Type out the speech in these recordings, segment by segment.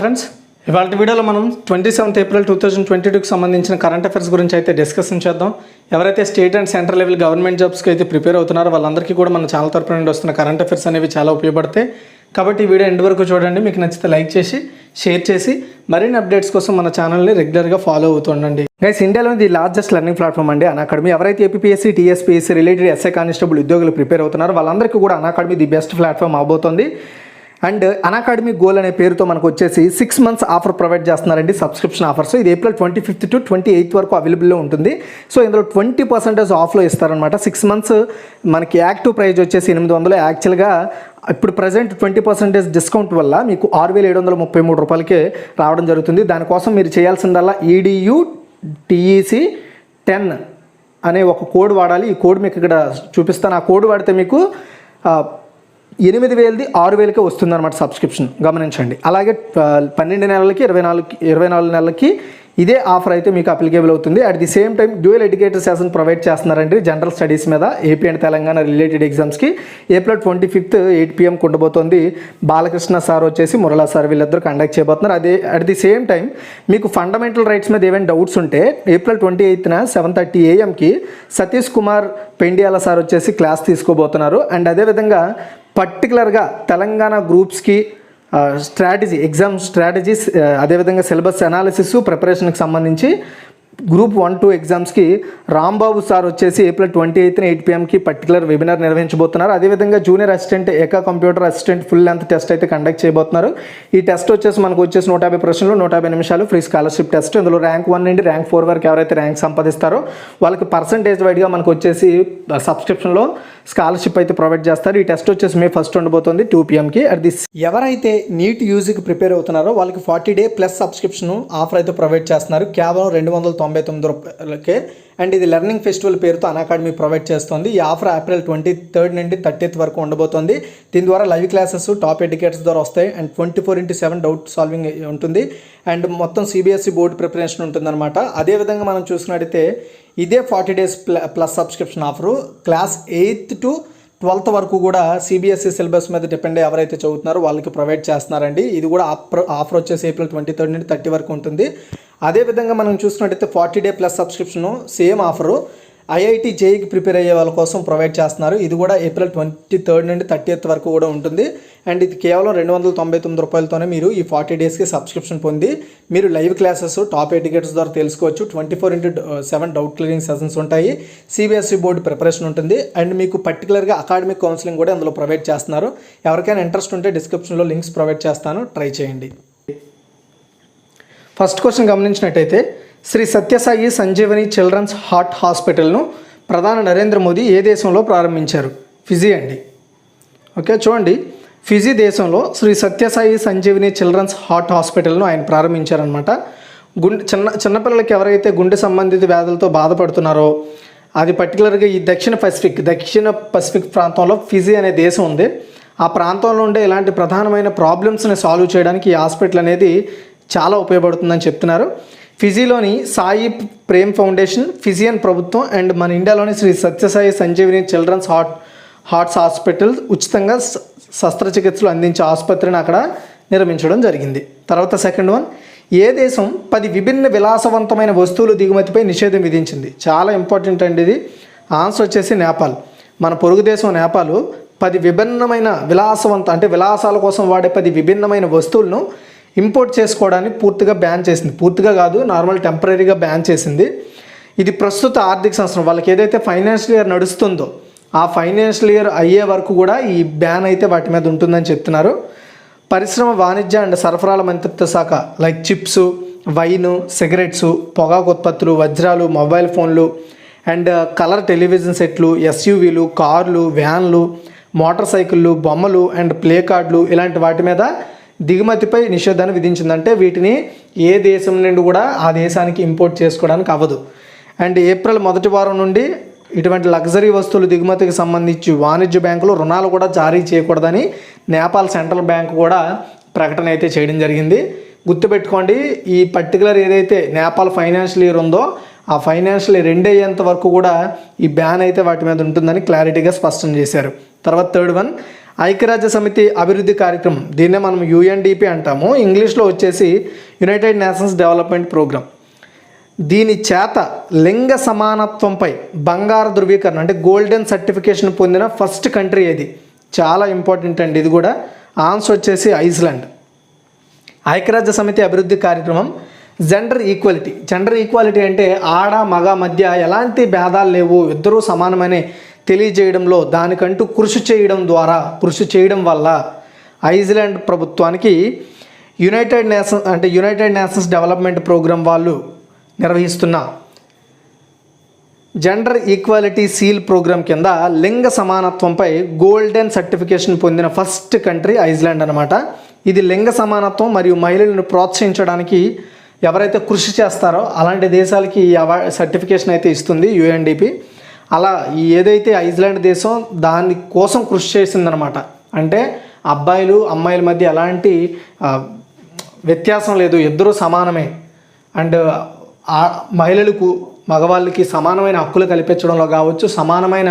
Friends, ఇవాళ వీడియోలో మనం 27th ఏప్రిల్ 2022కి సంబంధించిన కరెంట్ అఫైర్స్ గురించి అయితే డిస్కషన్ చేద్దాం. ఎవరైతే state and central level government జాబ్స్కి అయితే ప్రిపేర్ అవుతున్నారో వాళ్ళందరికీ కూడా మన ఛానల్ తరపున నుండి వస్తున్న కరెంట్ అఫైర్స్ అనేవి చాలా ఉపయోగపడతాయి. కాబట్టి ఈ వీడియో ఎండ్ వరకు చూడండి. మీకు నచ్చితే లైక్ చేసి షేర్ చేసి మరిన్ని అప్డేట్స్ కోసం మన ఛానల్ని రెగ్యులర్గా ఫాలో అవుతుండండి. గైస్, ఇండియాలోని ది లార్జెస్ట్ లెర్నింగ్ ప్లాట్ఫామ్ అండి అన్అకాడమీ. ఎవరైతే APSC, TSPSC related SI constable ఉద్యోగులు ప్రిపేర్ అవుతున్నారో వాళ్ళందరికీ కూడా అన్అకాడమీ ది బెస్ట్ ప్లాట్ఫామ్ అవబోతుంది. అండ్ అన్అకాడమీ గోల్ అనే పేరుతో మనకు వచ్చేసి 6 months ఆఫర్ ప్రొవైడ్ చేస్తున్నారండి, సబ్స్క్రిప్షన్ ఆఫర్స్. ఇది ఏప్రిల్ 25th to 28th వరకు అవైలబుల్లో ఉంటుంది. సో ఇందులో 20% ఆఫ్లో ఇస్తారనమాట. 6 months మనకి యాక్టివ్ ప్రైస్ వచ్చేసి 800. యాక్చువల్గా ఇప్పుడు ప్రజెంట్ 20% డిస్కౌంట్ వల్ల మీకు 6,733 రూపాయలకే రావడం జరుగుతుంది. దానికోసం మీరు చేయాల్సిందల్లా EDU TEC 10 అనే ఒక కోడ్ వాడాలి. ఈ కోడ్ మీకు ఇక్కడ చూపిస్తాను. ఆ కోడ్ వాడితే మీకు 8,000ది 6,000కే వస్తుందన్నమాట సబ్స్క్రిప్షన్, గమనించండి. అలాగే 12 నెలలకి 24 నెలలకి ఇదే ఆఫర్ అయితే మీకు అప్లికేబుల్ అవుతుంది. At the same time dual educator session provide చేస్తున్నారండి జనరల్ స్టడీస్ మీద ఏపీ అండ్ తెలంగాణ రిలేటెడ్ ఎగ్జామ్స్కి. ఏప్రిల్ 25th 8 PM ఉండబోతోంది. బాలకృష్ణ సార్ వచ్చేసి మురళా సార్ వీళ్ళిద్దరు కండక్ట్ చేయబోతున్నారు. అదే అట్ ది సేమ్ టైం మీకు ఫండమెంటల్ రైట్స్ మీద ఏమైనా డౌట్స్ ఉంటే April 28th 7:30 AM Satish Kumar Pendiyala sir వచ్చేసి క్లాస్ తీసుకోబోతున్నారు. అండ్ అదేవిధంగా పర్టికులర్గా తెలంగాణ గ్రూప్స్కి స్ట్రాటజీ, ఎగ్జామ్ స్ట్రాటజీస్, అదేవిధంగా సిలబస్ అనాలిసిస్ ప్రిపరేషన్కి సంబంధించి గ్రూప్ 1, 2 ఎగ్జామ్స్కి రాంబాబు సార్ వచ్చేసి April 28th 8 PM particular webinar నిర్వహించబోతున్నారు. అదేవిధంగా జూనియర్ అసిస్టెంట్, ఏకా computer assistant full length test అయితే కండక్ట్ చేయబోతున్నారు. ఈ టెస్ట్ వచ్చేసి మనకు వచ్చేసి 150 ప్రశ్నలు, 150 నిమిషాలు ఫ్రీ స్కాలర్షిప్ టెస్ట్. ఇందులో ర్యాంక్ 1 నుండి ర్యాంక్ 4 వరకు ఎవరైతే ర్యాంక్ సంపాదిస్తారో వాళ్ళకి పర్సంటేజ్ వైడ్గా మనకు వచ్చేసి సబ్స్క్రిప్షన్లో స్కాలర్షిప్ అయితే ప్రొవైడ్ చేస్తారు. ఈ టెస్ట్ వచ్చేసి May 1st ఉండబోతుంది 2 PMకి. అట్ దిస్ ఎవరైతే నీట్ యూజీకి ప్రిపేర్ అవుతున్నారో వాళ్ళకి 40 day ప్లస్ సబ్స్క్రిప్షన్ ఆఫర్ అయితే ప్రొవైడ్ చేస్తున్నారు కేవలం 299 రూపాయలకే. అండ్ ఇది లెర్నింగ్ ఫెస్టివల్ పేరుతో అన్అకాడమీ ప్రొవైడ్ చేస్తుంది. ఈ ఆఫర్ ఏప్రిల్ 23rd నుండి 30th వరకు ఉండబోతుంది. దీని ద్వారా లైవ్ క్లాసెస్ టాప్ ఎడ్యుకేటర్స్ ద్వారా వస్తాయి. అండ్ 24/7 డౌట్ సాల్వింగ్ ఉంటుంది. అండ్ మొత్తం CBSE బోర్డు ప్రిపరేషన్ ఉంటుందన్నమాట. అదేవిధంగా మనం చూసినట్టయితే ఇదే 40 days plus subscription offer class 8th to 12th వరకు కూడా CBSE సిలబస్ మీద డిపెండ్ అయ్యి ఎవరైతే చదువుతున్నారో వాళ్ళకి ప్రొవైడ్ చేస్తున్నారండి. ఇది కూడా ఆఫర్ వచ్చేసి ఏప్రిల్ 23rd నుండి 30 వరకు ఉంటుంది. అదేవిధంగా మనం చూసినట్టయితే 40 day plus subscription same offer IIT JEEకి ప్రిపేర్ అయ్యే వాళ్ళ కోసం ప్రొవైడ్ చేస్తున్నారు. ఇది కూడా ఏప్రిల్ 23rd నుండి 30th వరకు కూడా ఉంటుంది. అండ్ ఇది కేవలం 299 రూపాయలతోనే మీరు ఈ 40 daysకి సబ్స్క్రిప్షన్ పొంది మీరు లైవ్ క్లాసెస్ టాప్ ఎడ్యుకేటర్స్ ద్వారా తెలుసుకోవచ్చు. 24/7 డౌట్ క్లియరింగ్ సెషన్స్ ఉంటాయి. CBSE బోర్డు ప్రిపరేషన్ ఉంటుంది. అండ్ మీకు పర్టికులర్గా అకాడమిక్ కౌన్సిలింగ్ కూడా అందులో ప్రొవైడ్ చేస్తున్నారు. ఎవరికైనా ఇంట్రెస్ట్ ఉంటే డిస్క్రిప్షన్లో లింక్స్ ప్రొవైడ్ చేస్తాను, ట్రై చేయండి. ఫస్ట్ క్వశ్చన్ గమనించినట్టయితే శ్రీ సత్యసాయి సంజీవని చిల్డ్రన్స్ హార్ట్ హాస్పిటల్ను ప్రధాని నరేంద్ర మోదీ ఏ దేశంలో ప్రారంభించారు? ఫిజీ అండి. ఓకే, చూడండి, ఫిజీ దేశంలో శ్రీ సత్యసాయి సంజీవని చిల్డ్రన్స్ హార్ట్ హాస్పిటల్ను ఆయన ప్రారంభించారనమాట. చిన్నపిల్లలకి ఎవరైతే గుండె సంబంధిత వ్యాధులతో బాధపడుతున్నారో అది పర్టికులర్గా ఈ దక్షిణ పసిఫిక్ ప్రాంతంలో ఫిజీ అనే దేశం ఉంది. ఆ ప్రాంతంలో ఉండే ఇలాంటి ప్రధానమైన ప్రాబ్లమ్స్ని సాల్వ్ చేయడానికి ఈ హాస్పిటల్ అనేది చాలా ఉపయోగపడుతుందని చెప్తున్నారు. ఫిజీలోని సాయి ప్రేమ్ ఫౌండేషన్, ఫిజియన్ ప్రభుత్వం అండ్ మన ఇండియాలోని Shri Sathya Sai Sanjeevani children's hearts hospital ఉచితంగా శస్త్రచికిత్సలు అందించే ఆసుపత్రిని అక్కడ నిర్మించడం జరిగింది. తర్వాత సెకండ్ వన్, ఏ దేశం 10 విభిన్న విలాసవంతమైన వస్తువుల దిగుమతిపై నిషేధం విధించింది? చాలా ఇంపార్టెంట్ అండి ఇది. ఆన్సర్ వచ్చేసి నేపాల్. మన పొరుగు దేశం నేపాల్ 10 విభిన్నమైన విలాసాల కోసం వాడే 10 విభిన్నమైన వస్తువులను ఇంపోర్ట్ చేసుకోవడాన్ని పూర్తిగా బ్యాన్ చేసింది. పూర్తిగా కాదు, నార్మల్ టెంపరీగా బ్యాన్ చేసింది. ఇది ప్రస్తుత ఆర్థిక సంవత్సరం వాళ్ళకి ఏదైతే ఫైనాన్షియల్ ఇయర్ నడుస్తుందో ఆ ఫైనాన్షియల్ ఇయర్ అయ్యే వరకు కూడా ఈ బ్యాన్ అయితే వాటి మీద ఉంటుందని చెప్తున్నారు. పరిశ్రమ, వాణిజ్య అండ్ సరఫరాల మంత్రిత్వ శాఖ లైక్ చిప్స్, వైన్, సిగరెట్స్, పొగాకు ఉత్పత్తులు, వజ్రాలు, మొబైల్ ఫోన్లు అండ్ కలర్ టెలివిజన్ సెట్లు, SUVలు, కార్లు, వ్యాన్లు, మోటార్ సైకిళ్ళు, బొమ్మలు అండ్ ప్లే కార్డులు ఇలాంటి వాటి మీద దిగుమతిపై నిషేధాన్ని విధించిందంటే వీటిని ఏ దేశం నుండి కూడా ఆ దేశానికి ఇంపోర్ట్ చేసుకోవడానికి అవ్వదు. అండ్ ఏప్రిల్ 1వ వారం నుండి ఇటువంటి లగ్జరీ వస్తువులు దిగుమతికి సంబంధించి వాణిజ్య బ్యాంకులు రుణాలు కూడా జారీ చేయకూడదని నేపాల్ సెంట్రల్ బ్యాంక్ కూడా ప్రకటన అయితే చేయడం జరిగింది. గుర్తుపెట్టుకోండి, ఈ పర్టికులర్ ఏదైతే నేపాల్ ఫైనాన్షియల్ ఇయర్ ఉందో ఆ ఫైనాన్షియల్ ఇయర్ ఎండ్ అయ్యేంత వరకు కూడా ఈ బ్యాన్ అయితే వాటి మీద ఉంటుందని క్లారిటీగా స్పష్టం చేశారు. తర్వాత థర్డ్ వన్, ఐక్యరాజ్య సమితి అభివృద్ధి కార్యక్రమం, దీన్నే మనం యుఎన్డిపి అంటాము, ఇంగ్లీష్లో వచ్చేసి యునైటెడ్ నేషన్స్ డెవలప్మెంట్ ప్రోగ్రామ్. దీని చేత లింగ సమానత్వంపై బంగారు ధృవీకరణ అంటే గోల్డెన్ సర్టిఫికేషన్ పొందిన ఫస్ట్ కంట్రీ ఏది? చాలా ఇంపార్టెంట్ అండి ఇది కూడా. ఆన్సర్ వచ్చేసి ఐస్లాండ్. ఐక్యరాజ్య సమితి అభివృద్ధి కార్యక్రమం జెండర్ ఈక్వాలిటీ. జెండర్ ఈక్వాలిటీ అంటే ఆడ మగ మధ్య ఎలాంటి భేదాలు లేవు, ఇద్దరూ సమానమని తెలియజేయడంలో దానికంటూ కృషి చేయడం వల్ల ఐస్లాండ్ ప్రభుత్వానికి యునైటెడ్ నేషన్స్ డెవలప్మెంట్ ప్రోగ్రాం వాళ్ళు నిర్వహిస్తున్న జెండర్ ఈక్వాలిటీ సీల్ ప్రోగ్రాం కింద లింగ సమానత్వంపై గోల్డెన్ సర్టిఫికేషన్ పొందిన ఫస్ట్ కంట్రీ ఐస్లాండ్ అనమాట. ఇది లింగ సమానత్వం మరియు మహిళలను ప్రోత్సహించడానికి ఎవరైతే కృషి చేస్తారో అలాంటి దేశాలకి ఈ సర్టిఫికేషన్ అయితే ఇస్తుంది యుఎన్డిపి. అలా ఏదైతే ఐస్లాండ్ దేశం దాని కోసం కృషి చేసిందనమాట. అంటే అబ్బాయిలు అమ్మాయిల మధ్య ఎలాంటి వ్యత్యాసం లేదు, ఇద్దరూ సమానమే. అండ్ మహిళలకు మగవాళ్ళకి సమానమైన హక్కులు కల్పించడంలో కావచ్చు, సమానమైన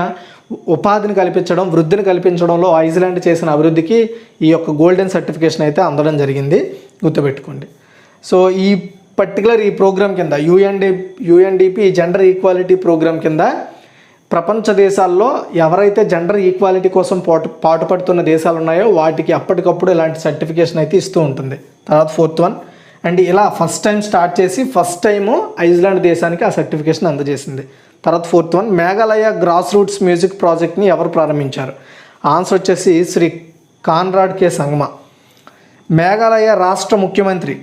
ఉపాధిని కల్పించడం, వృద్ధిని కల్పించడంలో ఐస్లాండ్ చేసిన అభివృద్ధికి ఈ యొక్క గోల్డెన్ సర్టిఫికేషన్ అయితే అందడం జరిగింది, గుర్తుపెట్టుకోండి. సో ఈ పర్టికులర్ ఈ ప్రోగ్రాం కింద యుఎన్డిపి జెండర్ ఈక్వాలిటీ ప్రోగ్రాం కింద ప్రపంచ దేశాల్లో ఎవరైతే జెండర్ ఈక్వాలిటీ కోసం పాటుపడుతున్న దేశాలు ఉన్నాయో వాటికి అప్పటికప్పుడు ఇలాంటి సర్టిఫికేషన్ అయితే ఇస్తూ ఉంటుంది. తర్వాత 4th వన్, అండ్ ఇలా ఫస్ట్ టైం స్టార్ట్ చేసి ఫస్ట్ టైము ఐస్లాండ్ దేశానికి ఆ సర్టిఫికేషన్ అందజేసింది. తర్వాత 4th వన్, మేఘాలయ గ్రాస్ రూట్స్ మ్యూజిక్ ప్రాజెక్ట్ని ఎవరు ప్రారంభించారు? ఆన్సర్ వచ్చేసి శ్రీ కాన్రాడ్ కే సంగ్మా. మేఘాలయ రాష్ట్ర ముఖ్యమంత్రి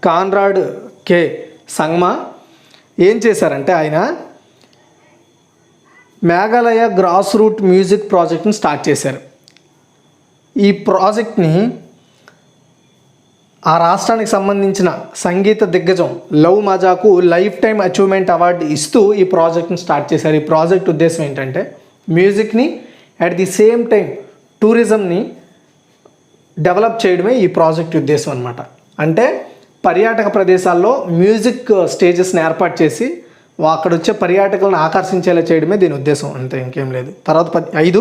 కాన్రాడ్ కే సంగ్మా ఏం చేశారంటే ఆయన మేఘాలయ గ్రాస్ రూట్ మ్యూజిక్ ప్రాజెక్ట్ని స్టార్ట్ చేశారు. ఈ ప్రాజెక్ట్ని ఆ రాష్ట్రానికి సంబంధించిన సంగీత దిగ్గజం లవ్ మజాకు లైఫ్ టైం అచీవ్మెంట్ అవార్డు ఇస్తూ ఈ ప్రాజెక్ట్ని స్టార్ట్ చేశారు. ఈ ప్రాజెక్ట్ ఉద్దేశం ఏంటంటే మ్యూజిక్ని అట్ ది సేమ్ టైం టూరిజంని డెవలప్ చేయడమే ఈ ప్రాజెక్ట్ ఉద్దేశం అనమాట. అంటే పర్యాటక ప్రదేశాల్లో మ్యూజిక్ స్టేజెస్ని ఏర్పాటు చేసి అక్కడ వచ్చే పర్యాటకులను ఆకర్షించేలా చేయడమే దీని ఉద్దేశం, అంతే, ఇంకేం లేదు. తర్వాత 5,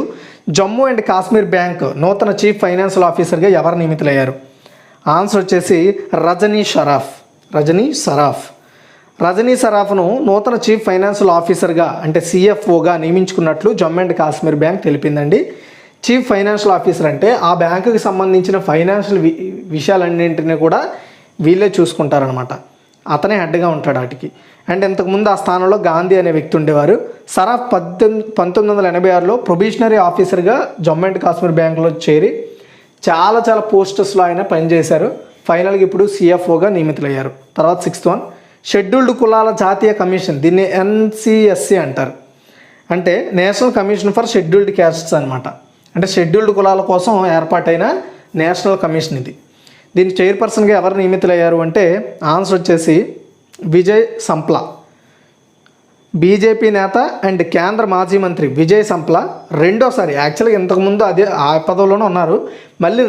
జమ్మూ అండ్ కాశ్మీర్ బ్యాంక్ నూతన చీఫ్ ఫైనాన్షియల్ ఆఫీసర్గా ఎవరు నియమితులయ్యారు? ఆన్సర్ వచ్చేసి రజనీ సరాఫ్ను నూతన చీఫ్ ఫైనాన్షియల్ ఆఫీసర్గా అంటే సిఎఫ్ఓగా నియమించుకున్నట్లు జమ్మూ అండ్ కాశ్మీర్ బ్యాంక్ తెలిపిందండి. చీఫ్ ఫైనాన్షియల్ ఆఫీసర్ అంటే ఆ బ్యాంకుకి సంబంధించిన ఫైనాన్షియల్ విషయాలన్నింటినీ కూడా వీళ్ళే చూసుకుంటారనమాట. అతనే హెడ్గా ఉంటాడు వాటికి. అండ్ ఇంతకుముందు ఆ స్థానంలో గాంధీ అనే వ్యక్తి ఉండేవారు. సరాఫ్ 1986లో ప్రొబేషనరీ ఆఫీసర్గా జమ్మూ అండ్ కాశ్మీర్ బ్యాంకులో చేరి చాలా పోస్టర్స్లో ఆయన పనిచేశారు. ఫైనల్గా ఇప్పుడు సిఎఫ్ఓగా నియమితులయ్యారు. తర్వాత 6th వన్, షెడ్యూల్డ్ కులాల జాతీయ కమిషన్, దీన్ని ఎన్సిఎస్సి అంటారు. అంటే national commission for scheduled castes అనమాట. అంటే షెడ్యూల్డ్ కులాల కోసం ఏర్పాటైన నేషనల్ కమిషన్ ఇది. దీని చైర్పర్సన్గా ఎవరు నియమితులయ్యారు అంటే ఆన్సర్ వచ్చేసి విజయ్ సంప్లా. బీజేపీ నేత అండ్ కేంద్ర మాజీ మంత్రి విజయ్ సంప్లా రెండోసారి, యాక్చువల్గా ఇంతకుముందు అదే ఆ పదవిలోనే ఉన్నారు, మళ్ళీ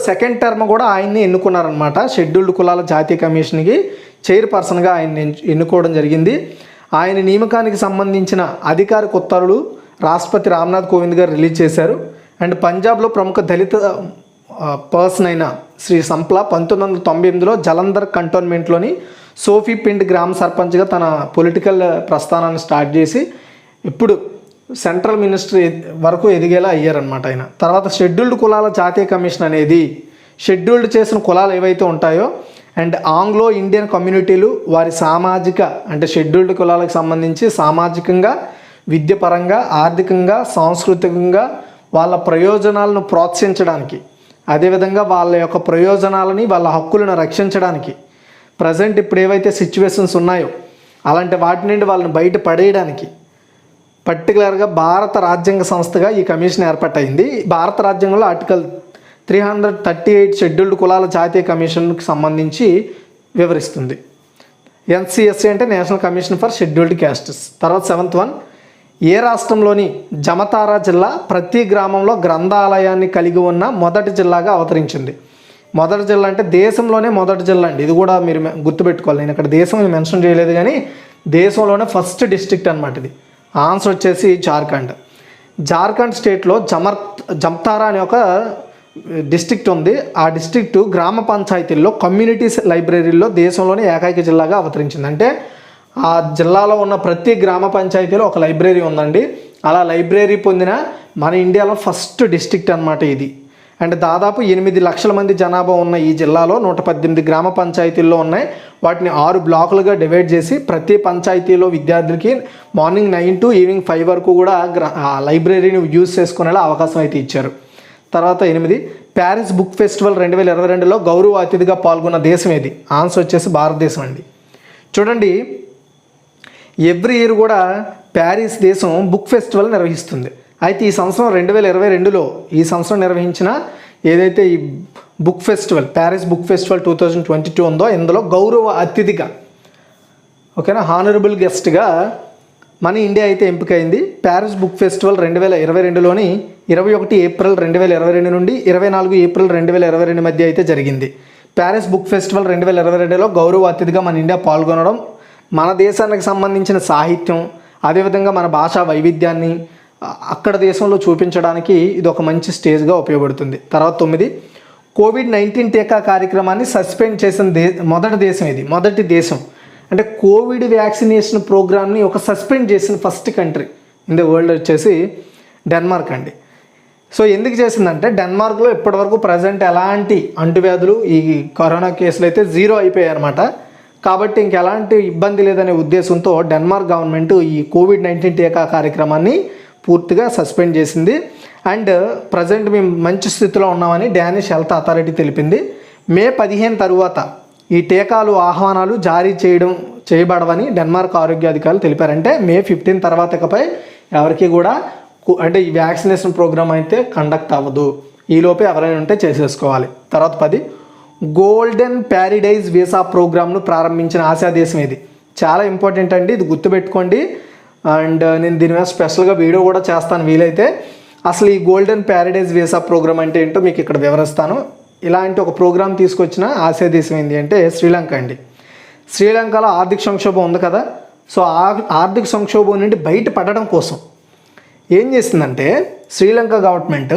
సెకండ్ టర్మ్ కూడా ఆయన్ని ఎన్నుకున్నారనమాట. షెడ్యూల్డ్ కులాల జాతీయ కమిషన్కి చైర్పర్సన్గా ఆయన ఎన్నుకోవడం జరిగింది. ఆయన నియామకానికి సంబంధించిన అధికారిక ఉత్తర్వులు రాష్ట్రపతి రామ్నాథ్ కోవింద్ గారు రిలీజ్ చేశారు. అండ్ పంజాబ్లో ప్రముఖ దళిత పర్సన్ అయిన శ్రీ సంప్లా 1998లో జలంధర్ కంటోన్మెంట్లోని సోఫీపిండ్ గ్రామ సర్పంచ్గా తన పొలిటికల్ ప్రస్థానాన్ని స్టార్ట్ చేసి ఇప్పుడు సెంట్రల్ మినిస్టర్ వరకు ఎదిగేలా అయ్యారనమాట ఆయన. తర్వాత షెడ్యూల్డ్ కులాల జాతీయ కమిషన్ అనేది షెడ్యూల్డ్ చేసిన కులాలు ఏవైతే ఉంటాయో అండ్ ఆంగ్లో ఇండియన్ కమ్యూనిటీలు వారి సామాజిక అంటే షెడ్యూల్డ్ కులాలకు సంబంధించి సామాజికంగా, విద్యపరంగా, ఆర్థికంగా, సాంస్కృతికంగా వాళ్ళ ప్రయోజనాలను ప్రోత్సహించడానికి, అదేవిధంగా వాళ్ళ యొక్క ప్రయోజనాలని వాళ్ళ హక్కులను రక్షించడానికి ప్రజెంట్ ఇప్పుడు ఏవైతే సిచ్యువేషన్స్ ఉన్నాయో అలాంటి వాటి నుండి వాళ్ళని బయట పడేయడానికి పర్టికులర్గా భారత రాజ్యాంగ సంస్థగా ఈ కమిషన్ ఏర్పాటైంది. భారత రాజ్యాంగంలో ఆర్టికల్ 338 షెడ్యూల్డ్ కులాల జాతీయ కమిషన్కి సంబంధించి వివరిస్తుంది. ఎన్సిఎస్సి అంటే national commission for scheduled castes. తర్వాత 7th వన్, ఏ రాష్ట్రంలోని జమతారా జిల్లా ప్రతి గ్రామంలో గ్రంథాలయాన్ని కలిగి ఉన్న మొదటి జిల్లాగా అవతరించింది? మొదటి జిల్లా అంటే దేశంలోనే మొదటి జిల్లా అండి. ఇది కూడా మీరు గుర్తుపెట్టుకోవాలి. నేను ఇక్కడ దేశం మెన్షన్ చేయలేదు కానీ దేశంలోనే ఫస్ట్ డిస్ట్రిక్ట్ అనమాట ఇది. ఆన్సర్ వచ్చేసి జార్ఖండ్. జార్ఖండ్ స్టేట్లో జమ్తారా అనే ఒక డిస్ట్రిక్ట్ ఉంది. ఆ డిస్ట్రిక్ట్ గ్రామ పంచాయతీల్లో కమ్యూనిటీ లైబ్రరీలో దేశంలోనే ఏకైక జిల్లాగా అవతరించింది. అంటే ఆ జిల్లాలో ఉన్న ప్రతి గ్రామ పంచాయతీలో ఒక లైబ్రరీ ఉందండి. అలా లైబ్రరీ పొందిన మన ఇండియాలో ఫస్ట్ డిస్ట్రిక్ట్ అన్నమాట ఇది. అంటే దాదాపు 8 లక్షల మంది జనాభా ఉన్న ఈ జిల్లాలో 118 గ్రామ పంచాయతీల్లో ఉన్నాయి. వాటిని 6 బ్లాకులుగా డివైడ్ చేసి ప్రతి పంచాయతీలో విద్యార్థులకి మార్నింగ్ 9 to ఈవినింగ్ 5 వరకు కూడా లైబ్రరీని యూజ్ చేసుకునేలా అవకాశం అయితే ఇచ్చారు. తర్వాత 8, ప్యారిస్ బుక్ ఫెస్టివల్ 2022లో గౌరవ అతిథిగా పాల్గొన్న దేశం ఏది? ఆన్సర్ వచ్చేసి భారతదేశం అండి. చూడండి, ఎవ్రీ ఇయర్ కూడా ప్యారిస్ దేశం బుక్ ఫెస్టివల్ నిర్వహిస్తుంది. అయితే ఈ సంవత్సరం 2022లో ఈ సంవత్సరం నిర్వహించిన ఏదైతే ఈ book festival Paris book festival 2022 ఉందో ఇందులో గౌరవ అతిథిగా, ఓకేనా, హానరబుల్ గెస్ట్గా మన ఇండియా అయితే ఎంపికైంది. ప్యారిస్ బుక్ ఫెస్టివల్ 2022లోని 21 ఏప్రిల్ 2022 నుండి 24 ఏప్రిల్ 2022 మధ్య అయితే జరిగింది. ప్యారిస్ బుక్ ఫెస్టివల్ 2022లో గౌరవ అతిథిగా మన ఇండియా పాల్గొనడం మన దేశానికి సంబంధించిన సాహిత్యం, అదేవిధంగా మన భాషా వైవిధ్యాన్ని అక్కడ దేశంలో చూపించడానికి ఇది ఒక మంచి స్టేజ్గా ఉపయోగపడుతుంది. తర్వాత 9, COVID-19 టీకా కార్యక్రమాన్ని సస్పెండ్ చేసిన మొదటి దేశం అంటే కోవిడ్ వ్యాక్సినేషన్ ప్రోగ్రామ్ని సస్పెండ్ చేసిన first country in the world వచ్చేసి డెన్మార్క్ అండి. సో ఎందుకు చేసిందంటే డెన్మార్క్లో ఇప్పటివరకు ప్రజెంట్ ఎలాంటి అంటువ్యాధులు ఈ కరోనా కేసులు అయితే 0 అయిపోయాయి అనమాట. కాబట్టి ఇంకెలాంటి ఇబ్బంది లేదనే ఉద్దేశంతో డెన్మార్క్ గవర్నమెంట్ ఈ COVID-19 టీకా కార్యక్రమాన్ని పూర్తిగా సస్పెండ్ చేసింది. అండ్ ప్రజెంట్ మేము మంచి స్థితిలో ఉన్నామని డానిష్ హెల్త్ అథారిటీ తెలిపింది. మే 15 తరువాత ఈ టీకాలు ఆహ్వానాలు జారీ చేయబడవని డెన్మార్క్ ఆరోగ్య అధికారులు తెలిపారంటే మే 15 తర్వాత ఇకపై ఎవరికి కూడా అంటే ఈ వ్యాక్సినేషన్ ప్రోగ్రామ్ అయితే కండక్ట్ అవ్వదు. ఈలోపే ఎవరైనా ఉంటే చేసేసుకోవాలి. తర్వాత 10, గోల్డెన్ ప్యారడైజ్ వీసా ప్రోగ్రామ్ను ప్రారంభించిన ఆసియా దేశం ఇది. చాలా ఇంపార్టెంట్ అండి, ఇది గుర్తుపెట్టుకోండి. అండ్ నేను దీని మీద స్పెషల్గా వీడియో కూడా చేస్తాను వీలైతే. అసలు ఈ గోల్డెన్ ప్యారడైజ్ వీసా ప్రోగ్రామ్ అంటే ఏంటో మీకు ఇక్కడ వివరిస్తాను. ఇలాంటి ఒక ప్రోగ్రామ్ తీసుకొచ్చిన ఆసియా దేశం ఏంటి అంటే శ్రీలంక అండి. శ్రీలంకలో ఆర్థిక సంక్షోభం ఉంది కదా. సో ఆర్థిక సంక్షోభం నుండి బయటపడడం కోసం ఏం చేసిందంటే శ్రీలంక గవర్నమెంట్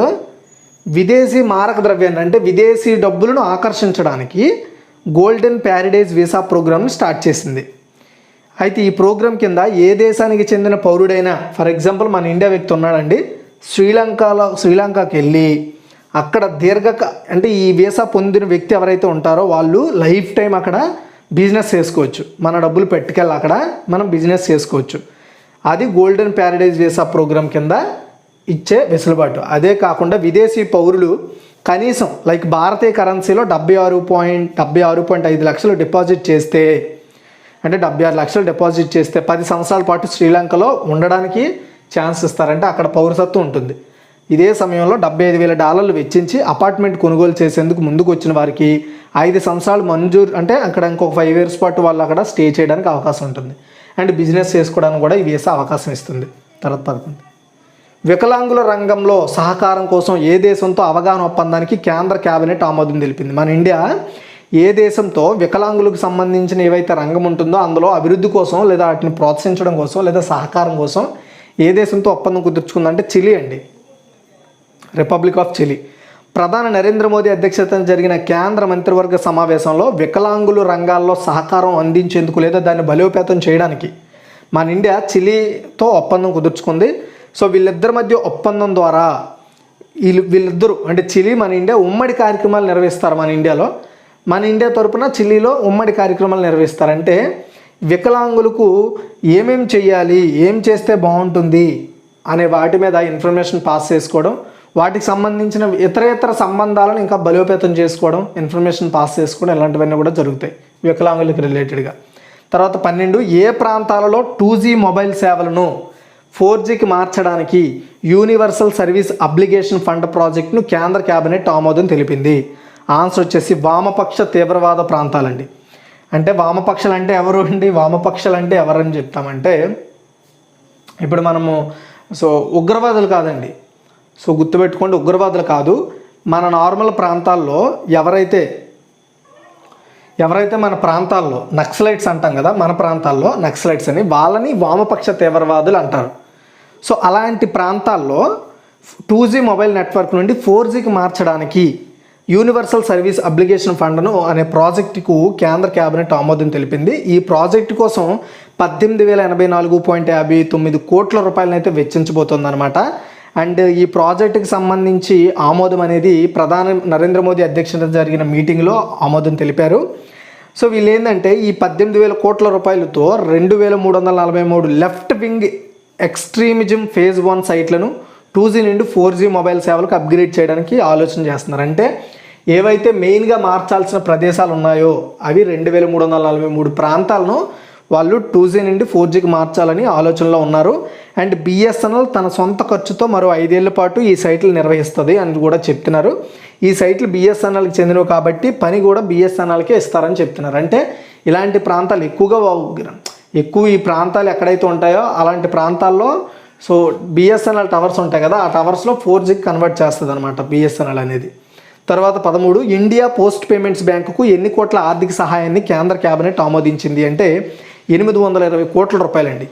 విదేశీ మారక ద్రవ్యాన్ని అంటే విదేశీ డబ్బులను ఆకర్షించడానికి గోల్డెన్ ప్యారడైజ్ వీసా ప్రోగ్రామ్ని స్టార్ట్ చేసింది. అయితే ఈ ప్రోగ్రాం కింద ఏ దేశానికి చెందిన పౌరుడైనా, ఫర్ ఎగ్జాంపుల్ మన ఇండియా వ్యక్తి ఉన్నాడండి, శ్రీలంకకి వెళ్ళి అక్కడ అంటే ఈ వీసా పొందిన వ్యక్తి ఎవరైతే ఉంటారో వాళ్ళు లైఫ్ టైం అక్కడ బిజినెస్ చేసుకోవచ్చు. మన డబ్బులు పెట్టుకెళ్ళి అక్కడ మనం బిజినెస్ చేసుకోవచ్చు. అది గోల్డెన్ ప్యారడైజ్ వీసా ప్రోగ్రాం కింద ఇచ్చే వెసులుబాటు. అదే కాకుండా విదేశీ పౌరులు కనీసం లైక్ భారతీయ కరెన్సీలో 76.5 లక్షలు డిపాజిట్ చేస్తే, అంటే 76 లక్షలు డిపాజిట్ చేస్తే 10 సంవత్సరాల పాటు శ్రీలంకలో ఉండడానికి ఛాన్స్ ఇస్తారంటే అక్కడ పౌరసత్వం ఉంటుంది. ఇదే సమయంలో $75,000 వెచ్చించి అపార్ట్మెంట్ కొనుగోలు చేసేందుకు ముందుకు వచ్చిన వారికి 5 సంవత్సరాలు మంజూరు, అంటే అక్కడ ఇంకొక 5 years పాటు వాళ్ళు అక్కడ స్టే చేయడానికి అవకాశం ఉంటుంది. అండ్ బిజినెస్ చేసుకోవడానికి కూడా ఈ వీసా అవకాశం ఇస్తుంది. తర్వాత 11, వికలాంగుల రంగంలో సహకారం కోసం ఏ దేశంతో అవగాహన ఒప్పందానికి కేంద్ర కేబినెట్ ఆమోదం తెలిపింది? మన ఇండియా ఏ దేశంతో వికలాంగులకు సంబంధించిన ఏవైతే రంగం ఉంటుందో అందులో అభివృద్ధి కోసం లేదా వాటిని ప్రోత్సహించడం కోసం లేదా సహకారం కోసం ఏ దేశంతో ఒప్పందం కుదుర్చుకుందంటే చిలీ అండి, రిపబ్లిక్ ఆఫ్ చిలీ. ప్రధాని నరేంద్ర మోదీ అధ్యక్షతన జరిగిన కేంద్ర మంత్రివర్గ సమావేశంలో వికలాంగుల రంగాల్లో సహకారం అందించేందుకు లేదా దాన్ని బలోపేతం చేయడానికి మన ఇండియా చిలీతో ఒప్పందం కుదుర్చుకుంది. సో వీళ్ళిద్దరి మధ్య ఒప్పందం ద్వారా వీళ్ళిద్దరూ అంటే చిలీ మన ఇండియా ఉమ్మడి కార్యక్రమాలు నిర్వహిస్తారు. మన ఇండియా తరపున చిలీలో ఉమ్మడి కార్యక్రమాలు నిర్వహిస్తారంటే వికలాంగులకు ఏమేం చేయాలి, ఏం చేస్తే బాగుంటుంది అనే వాటి మీద ఇన్ఫర్మేషన్ పాస్ చేసుకోవడం, వాటికి సంబంధించిన ఇతర సంబంధాలను ఇంకా బలోపేతం చేసుకోవడం, ఇన్ఫర్మేషన్ పాస్ చేసుకోవడం, ఇలాంటివన్నీ కూడా జరుగుతాయి వికలాంగులకు రిలేటెడ్గా. తర్వాత 12, ఏ ప్రాంతాలలో 2G మొబైల్ సేవలను 4Gకి మార్చడానికి యూనివర్సల్ సర్వీస్ అప్లికేషన్ ఫండ్ ప్రాజెక్టును కేంద్ర కేబినెట్ ఆమోదం తెలిపింది? ఆన్సర్ వచ్చేసి వామపక్ష తీవ్రవాద ప్రాంతాలండి. అంటే వామపక్షాలు అంటే ఎవరు అండి? వామపక్షాలు అంటే ఎవరని చెప్తామంటే ఇప్పుడు మనము ఉగ్రవాదులు కాదండి. సో గుర్తుపెట్టుకోండి, ఉగ్రవాదులు కాదు. మన నార్మల్ ప్రాంతాల్లో ఎవరైతే మన ప్రాంతాల్లో నక్సలైట్స్ అంటాం కదా, మన ప్రాంతాల్లో నక్సలైట్స్ అని వాళ్ళని వామపక్ష తీవ్రవాదులు అంటారు. సో అలాంటి ప్రాంతాల్లో 2G మొబైల్ నెట్వర్క్ నుండి 4Gకి మార్చడానికి యూనివర్సల్ సర్వీస్ అప్లికేషన్ ఫండ్ను అనే ప్రాజెక్టుకు కేంద్ర కేబినెట్ ఆమోదం తెలిపింది. ఈ ప్రాజెక్టు కోసం 18,084.59 కోట్ల రూపాయలనైతే వెచ్చించబోతోందన్నమాట. అండ్ ఈ ప్రాజెక్టుకి సంబంధించి ఆమోదం అనేది ప్రధాని నరేంద్ర మోదీ అధ్యక్షతన జరిగిన మీటింగ్లో ఆమోదం తెలిపారు. సో వీళ్ళు ఏంటంటే ఈ 18,000 కోట్ల రూపాయలతో 2,343 left wing extremism phase 1 సైట్లను 2G నుండి 4G మొబైల్ సేవలకు అప్గ్రేడ్ చేయడానికి ఆలోచన చేస్తున్నారు. అంటే ఏవైతే మెయిన్గా మార్చాల్సిన ప్రదేశాలు ఉన్నాయో అవి 2,343 ప్రాంతాలను వాళ్ళు 2G నుండి 4Gకి మార్చాలని ఆలోచనలో ఉన్నారు. అండ్ బిఎస్ఎన్ఎల్ తన సొంత ఖర్చుతో మరో 5 ఏళ్ల పాటు ఈ సైట్లు నిర్వహిస్తుంది అని కూడా చెప్తున్నారు. ఈ సైట్లు బిఎస్ఎన్ఎల్కి చెందినవి కాబట్టి పని కూడా బిఎస్ఎన్ఎల్కే ఇస్తారని చెప్తున్నారు. అంటే ఇలాంటి ప్రాంతాలు ఎక్కువ ఈ ప్రాంతాలు ఎక్కడైతే ఉంటాయో అలాంటి ప్రాంతాల్లో సో బిఎస్ఎన్ఎల్ టవర్స్ ఉంటాయి కదా, ఆ టవర్స్లో 4Gకి కన్వర్ట్ చేస్తుంది అనమాట బిఎస్ఎన్ఎల్ అనేది. తర్వాత 13 ఇండియా పోస్ట్ పేమెంట్స్ బ్యాంకుకు ఎన్ని కోట్ల ఆర్థిక సహాయాన్ని కేంద్ర కేబినెట్ ఆమోదించింది అంటే 820 కోట్ల రూపాయలండి.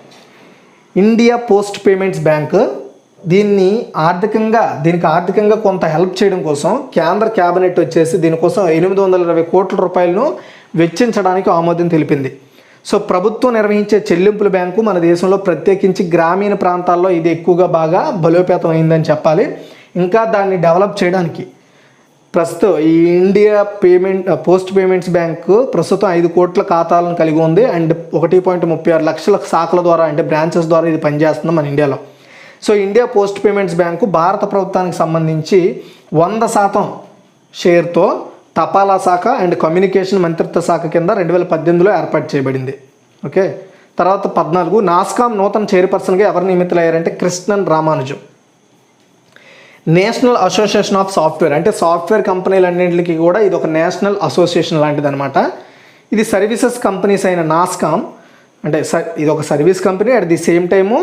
ఇండియా పోస్ట్ పేమెంట్స్ బ్యాంక్ దీనికి ఆర్థికంగా కొంత హెల్ప్ చేయడం కోసం కేంద్ర కేబినెట్ వచ్చేసి దీనికోసం 820 కోట్ల రూపాయలను వెచ్చించడానికి ఆమోదం తెలిపింది. సో ప్రభుత్వం నిర్వహించే చెల్లింపుల బ్యాంకు మన దేశంలో ప్రత్యేకించి గ్రామీణ ప్రాంతాల్లో ఇది ఎక్కువగా బాగా బలోపేతం అయిందని చెప్పాలి. ఇంకా దాన్ని డెవలప్ చేయడానికి ప్రస్తుతం ఈ ఇండియా పోస్ట్ పేమెంట్స్ బ్యాంకు ప్రస్తుతం 5 కోట్ల ఖాతాలను కలిగి ఉంది. అండ్ 1.36 లక్షల శాఖల ద్వారా అంటే బ్రాంచెస్ ద్వారా ఇది పనిచేస్తుంది మన ఇండియాలో. So India post payments bank భారత ప్రభుత్వానికి సంబంధించి 100% షేర్తో తపాలా శాఖ అండ్ కమ్యూనికేషన్ మంత్రిత్వ శాఖ కింద 2018లో ఏర్పాటు చేయబడింది. ఓకే. తర్వాత 14 నాస్కామ్ నూతన చైర్పర్సన్గా ఎవరు నియమితులయ్యారంటే Krishnan Ramanujam. National Association of Software అంటే సాఫ్ట్వేర్ కంపెనీలన్నింటికి కూడా ఇది ఒక నేషనల్ అసోసియేషన్ లాంటిది అనమాట. ఇది సర్వీసెస్ కంపెనీస్ అయిన నాస్కామ్ అంటే ఇది ఒక service company, at the same time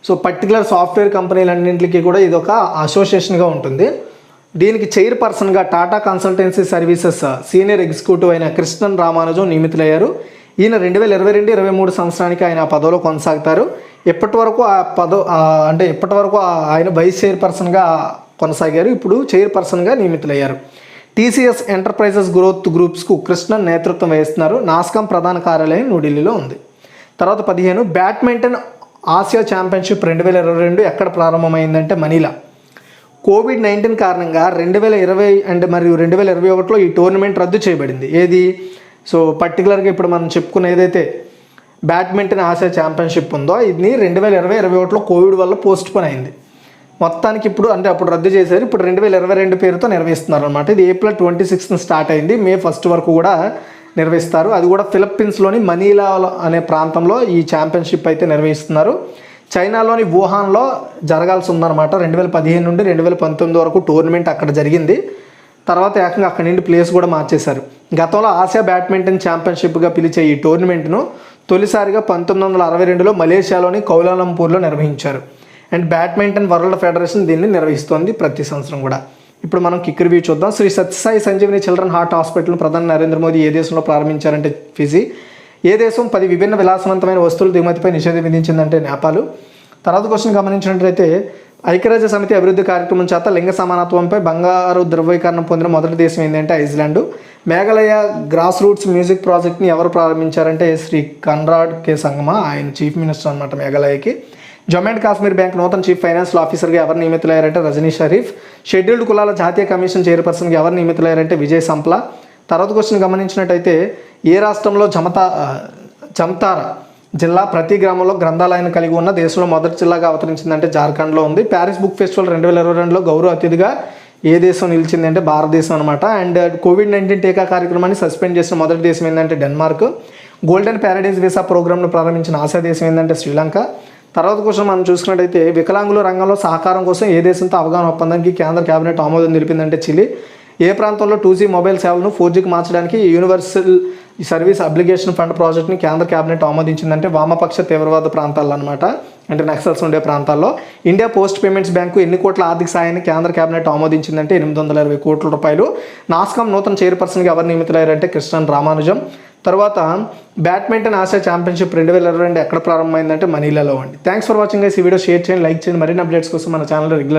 so particular software కంపెనీలన్నింటికి కూడా ఇది ఒక అసోసియేషన్గా ఉంటుంది. దీనికి చైర్పర్సన్గా Tata consultancy services senior executive అయిన కృష్ణన్ రామానుజం నియమితులయ్యారు. ఈయన 2022-23 సంవత్సరానికి ఆయన ఆ పదవిలో కొనసాగుతారు. ఇప్పటి వరకు ఆయన వైస్ చైర్పర్సన్గా కొనసాగారు. ఇప్పుడు చైర్పర్సన్గా నియమితులయ్యారు. టీసీఎస్ ఎంటర్ప్రైజెస్ గ్రోత్ గ్రూప్స్కు కృష్ణన్ నేతృత్వం వహిస్తున్నారు. నాస్కామ్ ప్రధాన కార్యాలయం న్యూఢిల్లీలో ఉంది. తర్వాత 15 బ్యాడ్మింటన్ ఆసియా ఛాంపియన్షిప్ 2022 ఎక్కడ ప్రారంభమైందంటే మనీలా. కోవిడ్-19 కారణంగా 2020 అండ్ మరియు 2021లో ఈ టోర్నమెంట్ రద్దు చేయబడింది. ఏది సో పర్టికులర్గా ఇప్పుడు మనం చెప్పుకున్న ఏదైతే బ్యాడ్మింటన్ ఆసియా ఛాంపియన్షిప్ ఉందో ఇది 2020-21లో కోవిడ్ వల్ల పోస్ట్ పోన్ అయింది. మొత్తానికి ఇప్పుడు అంటే అప్పుడు రద్దు చేశారు. ఇప్పుడు 2022 పేరుతో నిర్వహిస్తున్నారు అనమాట. ఇది ఏప్రిల్ 26న స్టార్ట్ అయింది. మే 1 వరకు కూడా నిర్వహిస్తారు. అది కూడా ఫిలిప్పీన్స్లోని మనీలా అనే ప్రాంతంలో ఈ ఛాంపియన్షిప్ అయితే నిర్వహిస్తున్నారు. చైనాలోని వుహాన్లో జరగాల్సి ఉందన్నమాట. 2015 నుండి 2019 వరకు టోర్నమెంట్ అక్కడ జరిగింది. తర్వాత ఏకంగా అక్కడి నుండి ప్లేస్ కూడా మార్చేశారు. గతంలో ఆసియా బ్యాడ్మింటన్ ఛాంపియన్షిప్గా పిలిచే ఈ టోర్నమెంట్ను తొలిసారిగా 1962లో మలేషియాలోని కౌలాలంపూర్లో నిర్వహించారు. అండ్ బ్యాడ్మింటన్ వరల్డ్ ఫెడరేషన్ దీన్ని నిర్వహిస్తోంది ప్రతి సంవత్సరం కూడా. ఇప్పుడు మనం కిక్ రివ్యూ చూద్దాం. శ్రీ సత్యసాయి సంజీవని చిల్డ్రన్ హార్ట్ హాస్పిటల్ను ప్రధాని నరేంద్ర మోదీ ఏ దేశంలో ప్రారంభించారంటే ఫిజీ. ఏ దేశం 10 విభిన్న విలాసవంతమైన వస్తువుల దిగుమతిపై నిషేధం విధించిందంటే నేపాల్. తర్వాత క్వశ్చన్ గమనించినట్లయితే ఐక్యరాజ్య సమితి అభివృద్ధి కార్యక్రమం చేత లింగ సమానత్వంపై బంగారు ధృవీకరణ పొందిన మొదటి దేశం ఏంటంటే Iceland. Meghalaya grass roots music ప్రాజెక్ట్ని ఎవరు ప్రారంభించారంటే శ్రీ కన్రాడ్ కే సంగమా, ఆయన చీఫ్ మినిస్టర్ అనమాట మేఘాలయకి. జమ్మూ అండ్ కాశ్మీర్ బ్యాంక్ నూతన చీఫ్ ఫైనాన్షియల్ ఆఫీసర్గా ఎవరు నియమితులయ్యారంటే రజనీ షరీఫ్. షెడ్యూల్డ్ కులాల జాతీయ కమిషన్ చైర్పర్సన్గా ఎవరు నియమితులయ్యారంటే విజయ్ సంప్లా. తర్వాత క్వశ్చన్ గమనించినట్టయితే ఏ రాష్ట్రంలో జమ్తారా జిల్లా ప్రతి గ్రామంలో గ్రంథాలయాన్ని కలిగి ఉన్న దేశంలో మొదటి జిల్లాగా అవతరించిందంటే జార్ఖండ్లో ఉంది. ప్యారిస్ బుక్ ఫెస్టివల్ 2022లో గౌరవ అతిథిగా ఏ దేశం నిలిచిందంటే భారతదేశం అనమాట. అండ్ కోవిడ్-19 టీకా కార్యక్రమాన్ని సస్పెండ్ చేసిన మొదటి దేశం ఏంటంటే డెన్మార్క్. గోల్డెన్ ప్యారడైజ్ వీసా ప్రోగ్రామ్ను ప్రారంభించిన ఆసియా దేశం ఏంటంటే శ్రీలంక. తర్వాత కోసం మనం చూసుకున్నట్టయితే వికలాంగుల రంగంలో సహకారం కోసం ఏ దేశంతో అవగాహన ఒప్పందానికి కేంద్ర కేబినెట్ ఆమోదం తెలిపిందంటే చిలీ. ఏ ప్రాంతంలో 2G మొబైల్ సేవలను 4Gకి మార్చడానికి యూనివర్సల్ సర్వీస్ అప్లికేషన్ ఫండ్ ప్రాజెక్ట్ని కేంద్ర కేబినెట్ ఆమోదించిందంటే వామపక్ష తీవ్రవాద ప్రాంతాల్లో అనమాట. అంటే నక్సల్స్ ఉండే ప్రాంతాల్లో. ఇండియా పోస్ట్ పేమెంట్స్ బ్యాంకు ఎన్ని కోట్ల ఆర్థిక సాయాన్ని కేంద్ర కేబినెట్ ఆమోదించిందంటే 820 కోట్ల రూపాయలు. నాస్కామ్ నూతన చైర్పర్సన్గా ఎవరు నియమితులయ్యారంటే కృష్ణన్ రామానుజం. తర్వాత బ్యాడ్మింటన్ ఆసియా ఛాంపియన్షిప్ 2022 ఎక్కడ ప్రారంభమైందంటే మనీలాలో అండి. Thanks for watching guys. ఈ వీడియో షేర్ చేయండి, లైక్ చేయండి. మరిన్ని అప్డేట్స్ కోసం మన ఛానల్ రెగ్యులర్